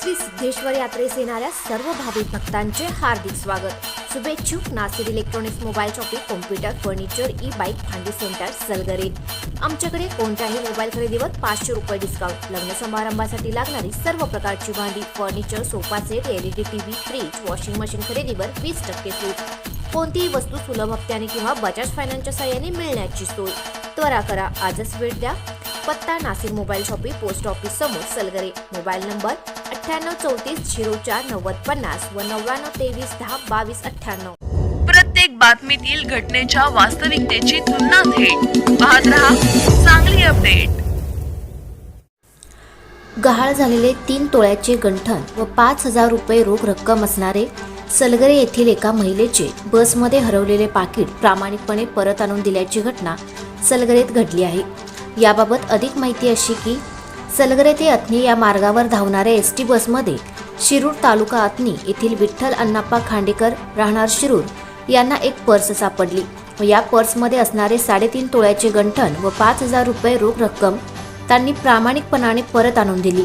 श्री सिद्धेश्वर यात्रेस येणाऱ्या सर्व भाविक भक्तांचे हार्दिक स्वागत। शुभेच्छुक Nasir electronics mobile shopping, computer, furniture, e bike, भांडी सेंटर, सलगरे। आमच्याकडे कोणत्याही मोबाईल खरेदीवर 500 रुपये डिस्काउंट। लग्न समारंभासाठी लागणारी सर्व प्रकारची भांडी, furniture, sofa set, LED TV, fridge, washing machine खरेदीवर 20% सूट। कोणतीही वस्तू सुलभ हप्त्याने किंवा बजाज फायनान्सच्या सहाय्याने मिळण्याची सोय। त्वरा करा, आजच भेट द्या। पत्ता Nasir mobile shopping, post office समोर, सलगरे। मोबाईल नंबर 9834049050 व 9923102298। प्रत्येक बातमीतील घटनेच्या वास्तविकतेची तुलना थेट पाहत रहा चांगली अपडेट। गहाळ झालेले 3 तोळ्याचे गंठण व 5000 रुपये रोख रक्कम असणारे सलगरे येथील एका महिलेचे बसमध्ये हरवलेले पाकीट प्रामाणिकपणे परत आणून दिल्याची घटना सलगरेत घडली आहे। याबाबत अधिक माहिती अशी की सलगरे ते अथनी या मार्गावर धावणाऱ्या एसटी बसमध्ये शिरूर तालुका अथनी येथील विठ्ठल अण्णाप्पा खांडेकर राहणार शिरूर यांना एक पर्स सापडली व या पर्समध्ये असणारे 3.5 तोळ्याचे गंठण व 5000 रुपये रोख रक्कम त्यांनी प्रामाणिकपणाने परत आणून दिली।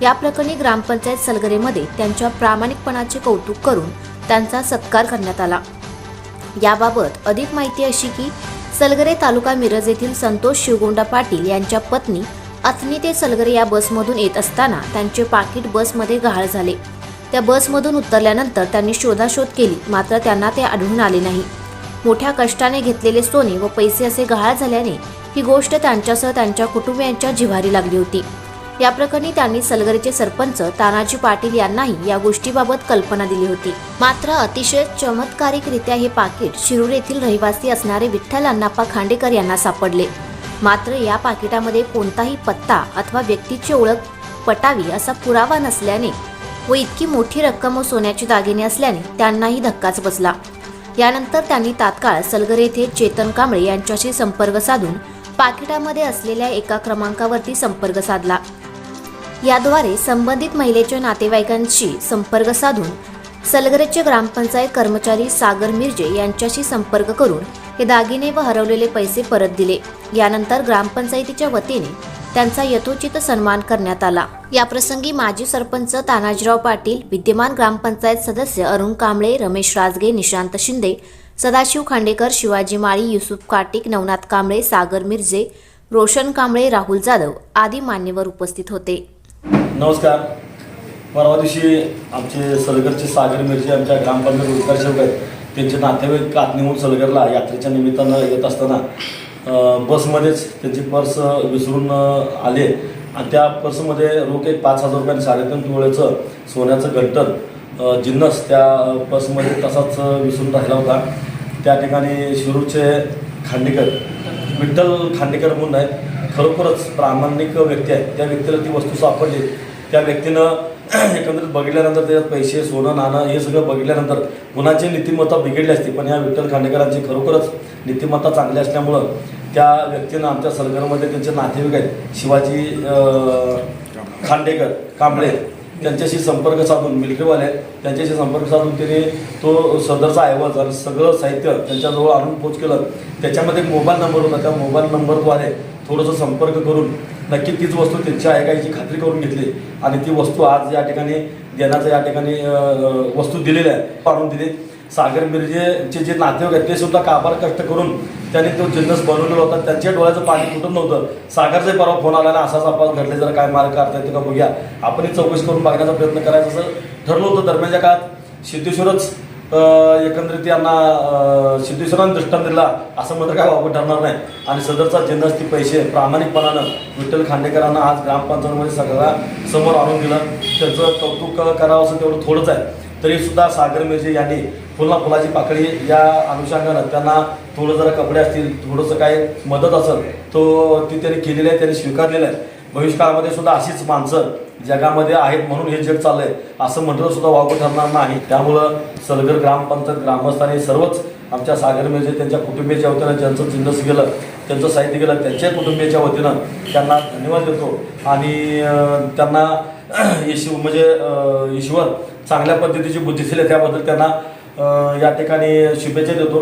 या प्रकरणी ग्रामपंचायत सलगरेमध्ये त्यांच्या प्रामाणिकपणाचे कौतुक करून त्यांचा सत्कार करण्यात आला। याबाबत अधिक माहिती अशी की सलगरे तालुका मिरज येथील संतोष शिवगोंडा पाटील यांच्या पत्नी अथनी ते सलगरे या बसमधून येत असताना त्यांचे पाकीट बसमध्ये गहाळ झाले। त्या बसमधून उतरल्यानंतर त्यांनी शोधाशोध केली, मात्र त्यांना ते आढळून आले नाही। मोठ्या कष्टाने घेतलेले सोने व पैसे असे गहाळ झाल्याने ही गोष्ट त्यांच्यासह त्यांच्या कुटुंबियांच्या जिव्हारी लागली होती। या प्रकरणी त्यांनी सलगरेचे सरपंच तानाजी पाटील यांनाही या गोष्टीबाबत कल्पना दिली होती। मात्र अतिशय चमत्कारिकरित्या हे पाकीट शिरूर येथील रहिवासी असणारे विठ्ठल अण्णाप्पा खांडेकर यांना सापडले। मात्र या पाकिटामध्ये कोणताही पत्ता अथवा व्यक्तीची ओळख पटावी असा पुरावा नसल्याने व इतकी मोठी रक्कम व सोन्याचे दागिने असल्याने त्यांनाही धक्काच बसला। यानंतर त्यांनी तात्काळ सलगरे येथे चेतन कांबळे यांच्याशी संपर्क साधून पाकिटामध्ये असलेल्या एका क्रमांकावरती संपर्क साधला। याद्वारे संबंधित महिलेच्या नातेवाईकांशी संपर्क साधून सलगरेचे ग्रामपंचायत कर्मचारी सागर मिर्जे यांच्याशी संपर्क करून हे दागिने व हरवलेले पैसे परत दिले। यानंतर ग्रामपंचायतीच्या वतीने त्यांचा यथोचित सन्मान करण्यात आला। याप्रसंगी माजी सरपंच तानाजीराव पाटील, विद्यमान ग्रामपंचायत सदस्य अरुण कांबळे, रमेश राजगे, निशांत शिंदे, सदाशिव खांडेकर, शिवाजी माळी, युसुफ काटिक, नवनाथ कांबळे, सागर मिर्जे, रोशन कांबळे, राहुल जाधव आदी मान्यवर उपस्थित होते। नमस्कार। परवा दिवशी आमचे सलगरचे सागर मिर्जे आमच्या ग्रामपंचायत रोजगार सेवक आहेत, त्यांचे नातेवाईक आत्नीहून सलगरला यात्रेच्या निमित्तानं येत असताना बसमध्येच त्यांची पर्स विसरून आले आणि त्या पर्समध्ये रोख 5000 रुपये आणि 3.5 तोळ्याचं सोन्याचं गंठण जिन्नस त्या पर्समध्ये तसाच विसरून राहिला होता। त्या ठिकाणी शिरूरचे खांडेकर विठ्ठल खांडेकर म्हणून आहेत, खरोखरच प्रामाणिक व्यक्ती आहेत। त्या व्यक्तीला ती वस्तू सापडली। त्या व्यक्तीनं एकंदरीत बघितल्यानंतर त्याच्यात पैसे, सोनं, नाणं हे सगळं बघितल्यानंतर कुणाची नीतिमत्ता बिघडली असती, पण या विठ्ठल खांडेकरांची खरोखरच नीतिमत्ता चांगली असल्यामुळं त्या व्यक्तीनं आमच्या सलगरमध्ये त्यांचे नातेवाईक आहेत शिवाजी खांडेकर कांबळे त्यांच्याशी संपर्क साधून, मिलिटरीवाले आहेत, त्यांच्याशी संपर्क साधून त्यांनी तो सदरचा ऐवज आणि सगळं साहित्य त्यांच्याजवळ आणून पोच केलं। त्याच्यामध्ये एक मोबाईल नंबर होता, त्या मोबाईल नंबरद्वारे थोडंसं संपर्क करून नक्की तीच वस्तू त्यांच्या आहे का याची खात्री करून घेतली आणि ती वस्तू आज या ठिकाणी देण्याचं या ठिकाणी वस्तू दिलेली आहे, आणून दिली। सागर मिर्जेचे जे नातेवाईक आहेत ते सुद्धा काबार कष्ट करून त्यांनी तो जिन्नस बनवलेला होता। त्यांच्या डोळ्याचं पाणी फुटत नव्हतं। सागरचा परवा फोन आला ना, असाच आपण घडले, जरा काय मार्ग काढता येतो का बघूया, आपणही चौकशी करून बघण्याचा प्रयत्न करायचा असं ठरलं होतं। दरम्यानच्या काळात सिद्धेश्वरच एकंदरीत यांना सिद्धेश्वरांनी दृष्टांत दिला असं मात्र काय वापर ठरणार नाही आणि सदरचा जिन्नस ती पैसे प्रामाणिकपणानं विठ्ठल खांडेकरांना आज ग्रामपंचायतीमध्ये सगळ्या समोर आणून दिलं। त्यांचं कौतुक करावं असं तेवढं थोडंच आहे। तरी सुद्धा सागर मिर्जे यांनी फुलाची पाकळी या अनुषंगानं त्यांना थोडं जरा कपडे असतील, थोडंसं काय मदत असेल तो ती त्यांनी केलेली आहे, त्यांनी स्वीकारलेलं आहे। भविष्यकाळामध्ये सुद्धा अशीच माणसं जगामध्ये आहेत म्हणून हे जग चाललंय असं म्हटलं सुद्धा वावगं ठरणार नाही। त्यामुळं सलगर ग्रामपंचायत ग्रामस्थांनी सर्वच आमच्या सागर मिर्जे त्यांच्या कुटुंबियाच्या वतीनं ज्यांचं जिन्नस गेलं, त्यांचं साहित्य गेलं, त्यांच्या कुटुंबियाच्या वतीनं त्यांना धन्यवाद देतो आणि त्यांना ईश्वर चांगल्या पद्धतीची बुद्धी दिली त्याबद्दल त्यांना या ठिकाणी शुभेच्छा देतो।